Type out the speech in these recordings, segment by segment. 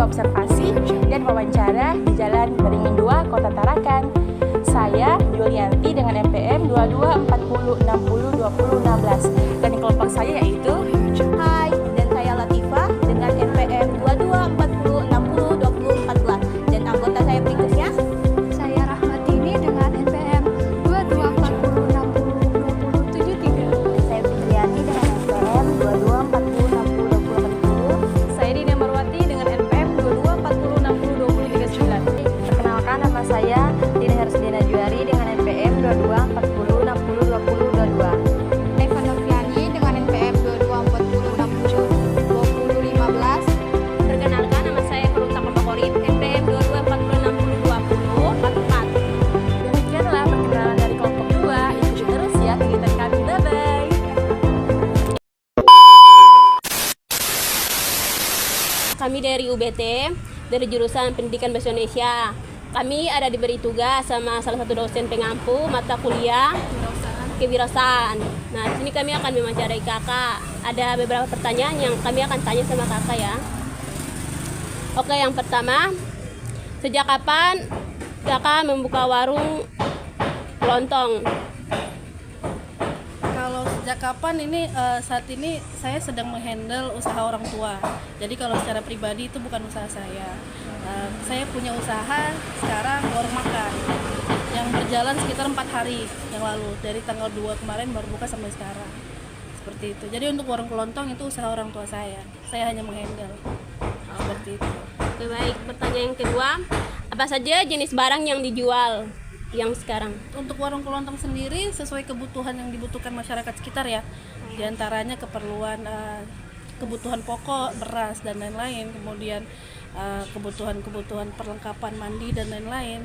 observasi dan wawancara di Jalan Beringin 2, Kota Tarakan. Saya Yulianti dengan NPM 2240602016 dan kelompok saya yaitu Hai, dan saya Latifah dengan NPM 2240602014 dan anggota saya berikutnya. Saya Rahmatini dengan NPM 2240602073. Saya Fitriani dengan NPM 2240602040. Saya Dina Marwati dengan NPM 2240602039. Perkenalkan, nama saya Dina Hersdina Juari dengan NPM 2240602022. Eva Noviani dengan NPM 2240602015. Perkenalkan, nama saya Keruta Kompakorit, NPM 2240602044. demikianlah perkenalan dari kelompok 2. Ikuti terus ya kegiatan kami. Bye-bye. Kami dari UBT, dari jurusan Pendidikan Bahasa Indonesia. Kami ada diberi tugas sama salah satu dosen pengampu mata kuliah kewirausahaan. Nah, di sini kami akan mewawancarai kakak. Ada beberapa pertanyaan yang kami akan tanya sama kakak ya. Oke, yang pertama, sejak kapan kakak membuka warung kelontong? Kalau sejak kapan ini, saat ini saya sedang menghandle usaha orang tua. Jadi kalau secara pribadi itu bukan usaha saya. Saya punya usaha sekarang warung makan yang berjalan sekitar 4 hari yang lalu. Dari tanggal 2 kemarin baru buka sampai sekarang. Seperti itu. Jadi untuk warung kelontong itu usaha orang tua saya. Saya hanya menghandle. Seperti itu. Oke, baik. Pertanyaan yang kedua, apa saja jenis barang yang dijual yang sekarang? Untuk warung kelontong sendiri sesuai kebutuhan yang dibutuhkan masyarakat sekitar ya. Di antaranya keperluan kebutuhan pokok, beras dan lain-lain, kemudian kebutuhan perlengkapan mandi dan lain-lain.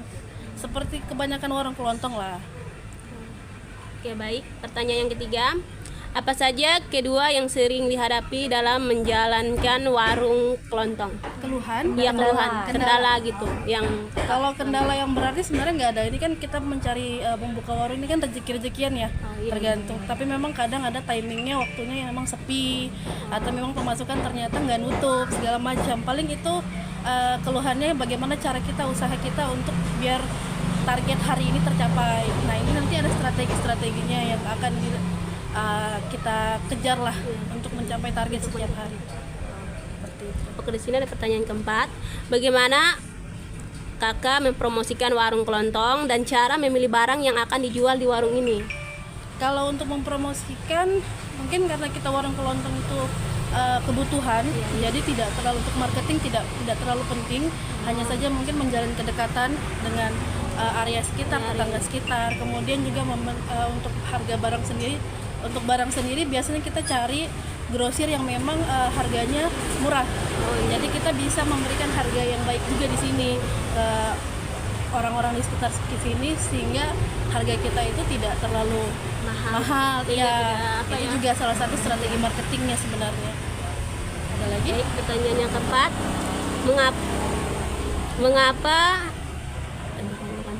Seperti kebanyakan warung kelontong lah. Oke, baik. Pertanyaan yang ketiga, apa saja kedua yang sering dihadapi dalam menjalankan warung kelontong? Keluhan? Iya, keluhan, kendala gitu. Yang Kalau kendala yang berarti sebenarnya nggak ada. Ini kan kita mencari membuka warung ini kan rezeki-rezekian ya, iya. tergantung. Tapi memang kadang ada timingnya, waktunya yang memang sepi atau memang pemasukan ternyata nggak nutup segala macam. Paling itu keluhannya bagaimana cara kita, usaha kita untuk biar target hari ini tercapai. Nah, ini nanti ada strategi-strateginya yang akan kita kejar lah untuk mencapai target setiap hari. Seperti itu. Oke, di sini ada pertanyaan keempat. Bagaimana kakak mempromosikan warung kelontong dan cara memilih barang yang akan dijual di warung ini? Kalau untuk mempromosikan, mungkin karena kita warung kelontong itu kebutuhan, jadi tidak terlalu untuk marketing tidak terlalu penting. Hanya saja mungkin menjalin kedekatan dengan area sekitar, tetangga sekitar. Kemudian juga untuk harga barang sendiri. Untuk barang sendiri biasanya kita cari grosir yang memang harganya murah. Jadi kita bisa memberikan harga yang baik juga di sini ke orang-orang di sekitar sini, sehingga harga kita itu tidak terlalu mahal. Itu juga salah satu strategi marketingnya sebenarnya. Ada lagi? Baik, pertanyaan yang keempat, mengapa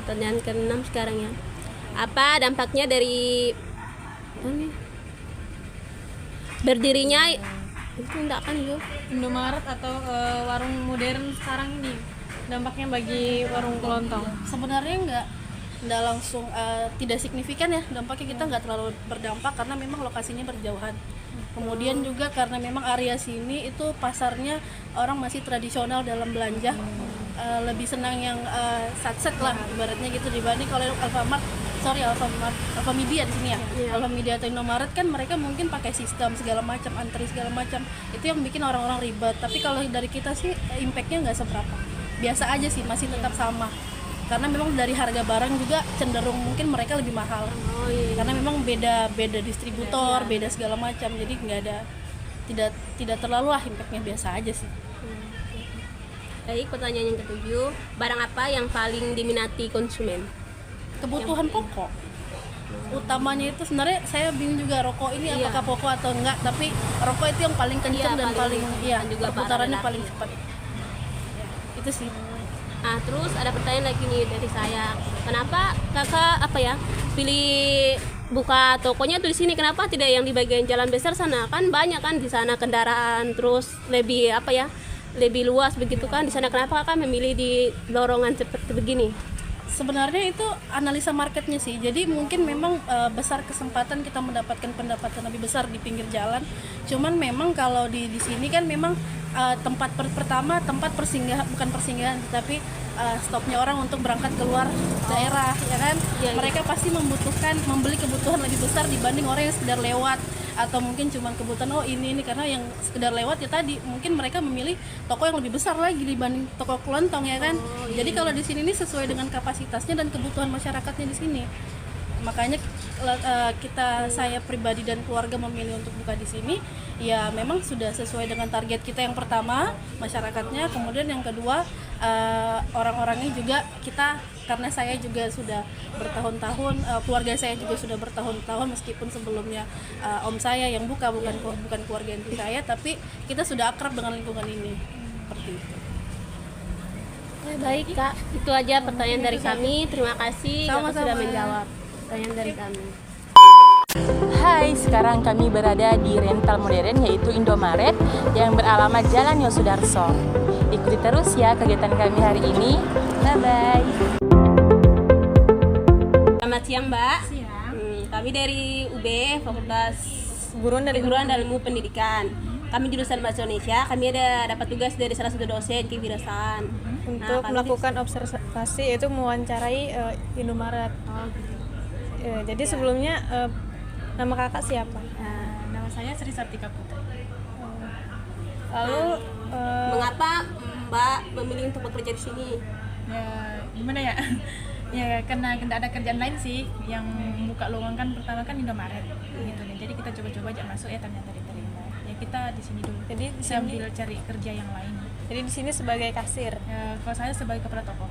pertanyaan ke-6 sekarang ya. Apa dampaknya dari berdirinya itu enggak kan yuk Indomaret atau warung modern sekarang ini, dampaknya bagi warung kelontong? Sebenarnya nggak langsung tidak signifikan ya dampaknya. Kita nggak terlalu berdampak karena memang lokasinya berjauhan. Kemudian juga karena memang area sini itu pasarnya orang masih tradisional dalam belanja, lebih senang yang satset lah ibaratnya gitu dibanding kalau Alfamedia di sini ya. Alfamedia atau Indomaret kan mereka mungkin pakai sistem segala macam, antri segala macam. Itu yang bikin orang-orang ribet. Tapi kalau dari kita sih impactnya nggak seberapa. Biasa aja sih, masih tetap sama. Karena memang dari harga barang juga cenderung mungkin mereka lebih mahal. Karena memang beda distributor, beda segala macam. Jadi nggak ada, tidak terlalu lah impactnya, biasa aja sih. Baik, pertanyaan yang ketujuh, barang apa yang paling diminati konsumen? Kebutuhan pokok utamanya itu sebenarnya saya bingung juga, rokok ini apakah pokok atau enggak, tapi rokok itu yang paling kencang dan paling juga perputarannya paling cepat itu sih. Nah, terus ada pertanyaan lagi nih dari saya, kenapa kakak pilih buka tokonya tuh di sini, kenapa tidak yang di bagian jalan besar sana? Kan banyak kan di sana kendaraan, terus lebih lebih luas begitu kan di sana, kenapa kakak memilih di lorong seperti begini? Sebenarnya itu analisa marketnya sih. Jadi mungkin memang besar kesempatan kita mendapatkan pendapatan lebih besar di pinggir jalan. Cuman memang kalau di sini kan memang tempat pertama tempat persinggahan, bukan persinggahan tetapi stopnya orang untuk berangkat keluar daerah, ya kan? Mereka pasti membutuhkan membeli kebutuhan lebih besar dibanding orang yang sekedar lewat, atau mungkin cuma kebutuhan ini karena yang sekedar lewat ya tadi mungkin mereka memilih toko yang lebih besar lagi dibanding toko kelontong, ya kan? Jadi kalau di sini ini sesuai dengan kapasitasnya dan kebutuhan masyarakatnya di sini. Makanya saya pribadi dan keluarga memilih untuk buka di sini, ya memang sudah sesuai dengan target kita. Yang pertama masyarakatnya, kemudian yang kedua orang-orangnya juga kita, karena saya juga sudah bertahun-tahun, keluarga saya juga sudah bertahun-tahun, meskipun sebelumnya om saya yang bukan keluarga inti saya, tapi kita sudah akrab dengan lingkungan ini, seperti itu. Baik kak, itu aja pertanyaan dari kami. Terima kasih kakak sudah menjawab pertanyaan dari kami. Hai, sekarang kami berada di rental modern yaitu Indomaret yang beralamat Jalan Yosudarso. Ikuti terus ya kegiatan kami hari ini. Bye-bye. Selamat siang Mbak. Siang. Kami dari UB, Fakultas Guruan dari Keguruan dan Ilmu Pendidikan. Kami jurusan Bahasa Indonesia. Kami ada dapat tugas dari salah satu dosen kewirausahaan. untuk melakukan observasi, yaitu mewawancarai Indomaret. Jadi sebelumnya nama kakak siapa? Nama saya Sri Sartika Putri. Lalu mengapa Mbak memilih untuk bekerja di sini? Ya gimana ya? Ya karena ada kerjaan lain sih yang buka lowongan kan, pertama kan Indomaret gitu nih. Jadi kita coba-coba aja masuk, ya ternyata diterima. Ya kita di sini dulu. Jadi di sambil sini, cari kerja yang lain. jadi di sini sebagai kasir. Ya, kalau saya sebagai kepala toko.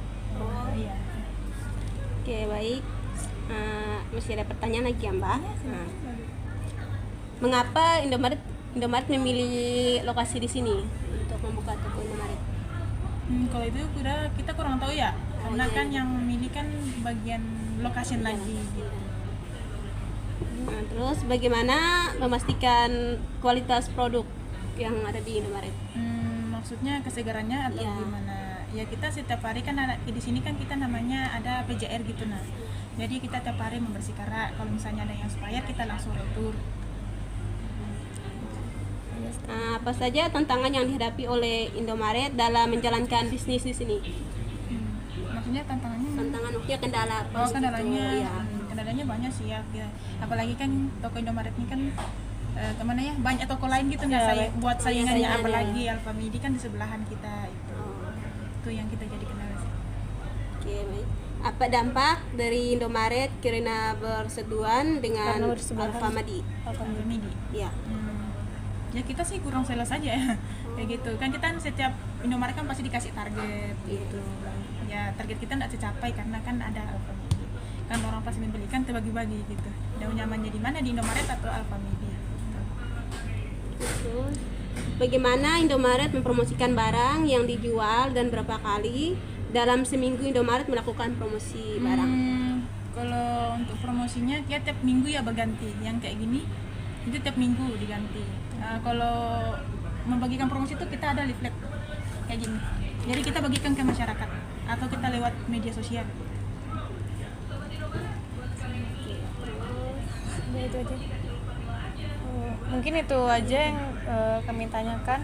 Iya. Oke, baik. Masih ada pertanyaan lagi ya Mbak? Mengapa Indomaret memilih lokasi di sini untuk membuka toko Indomaret? Kalau itu kita kurang tahu ya, karena kan yang milih kan bagian lokasi lagi gitu. Nah, terus bagaimana memastikan kualitas produk yang ada di Indomaret? Maksudnya kesegarannya atau gimana? Ya kita setiap hari kan ada di sini kan kita namanya ada PJR gitu nah. Jadi kita tiap hari membersihkan rak. Kalau misalnya ada yang expired kita langsung retur. Apa saja tantangan yang dihadapi oleh Indomaret dalam menjalankan bisnis di sini? Maksudnya tantangannya? Maksudnya kendala. Kendalanya. Ya. Kendalanya banyak sih ya. Apalagi kan toko Indomaret ini kan kemana ya, banyak toko lain gitu nggak, buat saingannya, apalagi Alfamidi kan di sebelahan kita itu yang kita jadi kendala sih. Oke, baik. Apa dampak dari Indomaret karena berseduan dengan Alfamidi? Ya. Ya kita sih kurang sales aja ya, kayak gitu kan. Kita setiap Indomaret kan pasti dikasih target gitu. Ya target kita nggak tercapai karena kan ada Alfamidi. Kan orang pasti membeli kan terbagi-bagi gitu. Dan nyamannya di mana, di Indomaret atau Alfamidi? Terus, bagaimana Indomaret mempromosikan barang yang dijual dan berapa kali dalam seminggu Indomaret melakukan promosi barang? Kalau untuk promosinya ya tiap minggu ya berganti. Yang kayak gini itu tiap minggu diganti. Kalau membagikan promosi itu kita ada leaflet kayak gini. Jadi kita bagikan ke masyarakat atau kita lewat media sosial. Itu aja. Mungkin itu aja yang kami tanyakan.